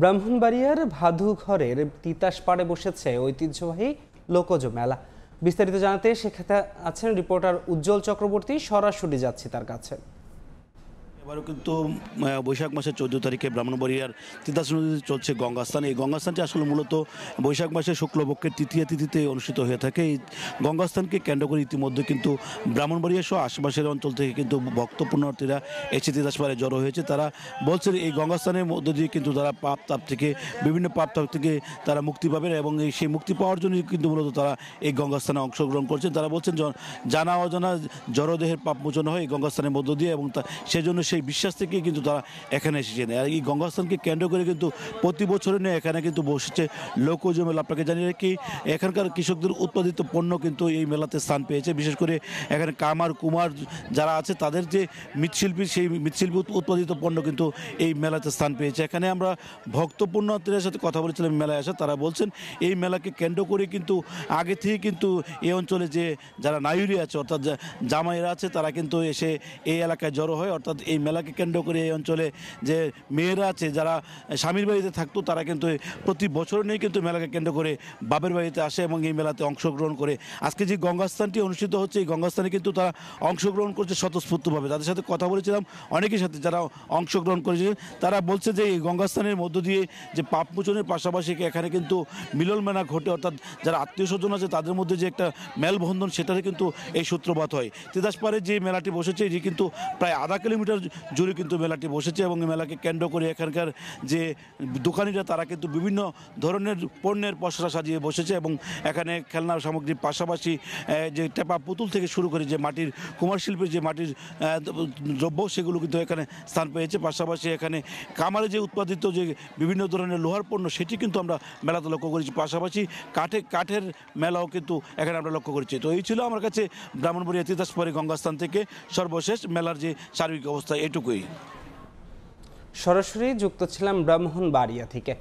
ব্রাহ্মণবাড়িয়ার ভাদুঘরের তিতাস পাড়ে বসেছে ঐতিহ্যবাহী লোকজ মেলা। বিস্তারিত জানাতে সেখানে আছেন রিপোর্টার উজ্জ্বল চক্রবর্তী। সরাসরি যাচ্ছি তার কাছে। এবারও কিন্তু বৈশাখ মাসের 14 তারিখে ব্রাহ্মণবাড়িয়ার তিতাস নদীতে চলছে গঙ্গাস্থান। এই গঙ্গাস্থানটি আসলে মূলত বৈশাখ মাসের শুক্লপক্ষের তৃতীয়া তিথিতে অনুষ্ঠিত হয়ে থাকে। এই গঙ্গাস্থানকে কেন্দ্র করে ইতিমধ্যে কিন্তু ব্রাহ্মণবাড়িয়া সহ আশেপাশের অঞ্চল থেকে কিন্তু ভক্ত পুণ্যার্থীরা এসে তিতাস পাড়ে জড়ো হয়েছে। তারা বলছেন এই গঙ্গাস্থানের মধ্য দিয়ে কিন্তু তারা পাপ তাপ থেকে বিভিন্ন পাপ তাপ থেকে তারা মুক্তি পাবেন এবং সেই মুক্তি পাওয়ার জন্য কিন্তু মূলত তারা এই গঙ্গাস্থানে অংশগ্রহণ করছেন। তারা বলছেন জানা অজানা জড়দেহের পাপ মোচন হয় এই গঙ্গাস্থানের মধ্য দিয়ে, এবং সেজন্য সেই বিশ্বাস থেকে কিন্তু তারা এখানে এসেছেন। আর এই গঙ্গাস্থানকে কেন্দ্র করে কিন্তু প্রতি বছরে নিয়ে এখানে কিন্তু বসেছে লোকজ মেলা। আপনাকে জানিয়ে রাখি, এখানকার কৃষকদের উৎপাদিত পণ্য কিন্তু এই মেলাতে স্থান পেয়েছে। বিশেষ করে এখানে কামার কুমার যারা আছে তাদের যে মৃৎশিল্পী, সেই মৃৎশিল্পী উৎপাদিত পণ্য কিন্তু এই মেলাতে স্থান পেয়েছে। এখানে আমরা ভক্ত পুণ্যার্থীদের সাথে কথা বলেছিলাম মেলায় আসা। তারা বলছেন এই মেলাকে কেন্দ্র করে কিন্তু আগে থেকে কিন্তু এই অঞ্চলে যে যারা নায়ুরি আছে অর্থাৎ জামাইরা আছে তারা কিন্তু এসে এই এলাকায় জড়ো হয়। অর্থাৎ এই মেলাকে কেন্দ্র করে এই অঞ্চলে যে মেয়েরা আছে যারা স্বামীর বাড়িতে থাকতো তারা কিন্তু প্রতি বছর নিয়ে কিন্তু মেলাকে কেন্দ্র করে বাপের বাড়িতে আসে এবং এই মেলাতে অংশগ্রহণ করে। আজকে যে গঙ্গাস্থানটি অনুষ্ঠিত হচ্ছে এই গঙ্গাস্থানে কিন্তু তারা অংশগ্রহণ করছে স্বতঃস্ফূর্তভাবে। তাদের সাথে কথা বলেছিলাম, অনেকের সাথে যারা অংশগ্রহণ করেছে তারা বলছে যে এই গঙ্গাস্থানের মধ্য দিয়ে যে পাপ মোচনের পাশাপাশি এখানে কিন্তু মিলন মেলা ঘটে, অর্থাৎ যারা আত্মীয় স্বজন আছে তাদের মধ্যে যে একটা মেলবন্ধন সেটারে কিন্তু এই সূত্রপাত হয়। তিতাস পাড়ে যে মেলাটি বসেছে এটি কিন্তু প্রায় আধা কিলোমিটার জুড়ে কিন্তু মেলাটি বসেছে এবং এই মেলাকে কেন্দ্র করে এখানকার যে দোকানিরা তারা কিন্তু বিভিন্ন ধরনের পণ্যের পসরা সাজিয়ে বসেছে এবং এখানে খেলনা সামগ্রীর পাশাপাশি যে টেপা পুতুল থেকে শুরু করে যে মাটির কুমার শিল্পের যে মাটির দ্রব্য সেগুলো কিন্তু এখানে স্থান পেয়েছে। পাশাপাশি এখানে কামারে যে উৎপাদিত যে বিভিন্ন ধরনের লোহার পণ্য সেটি কিন্তু আমরা মেলাতে লক্ষ্য করেছি। পাশাপাশি কাঠের মেলাও কিন্তু এখানে আমরা লক্ষ্য করেছি। তো এই ছিল আমার কাছে ব্রাহ্মণবাড়িয়া তিতাস পাড়ে গঙ্গাস্থান থেকে সর্বশেষ মেলার যে সার্বিক অবস্থা এটুকুই। সরাসরি যুক্ত ছিলাম ব্রাহ্মণবাড়িয়া থেকে।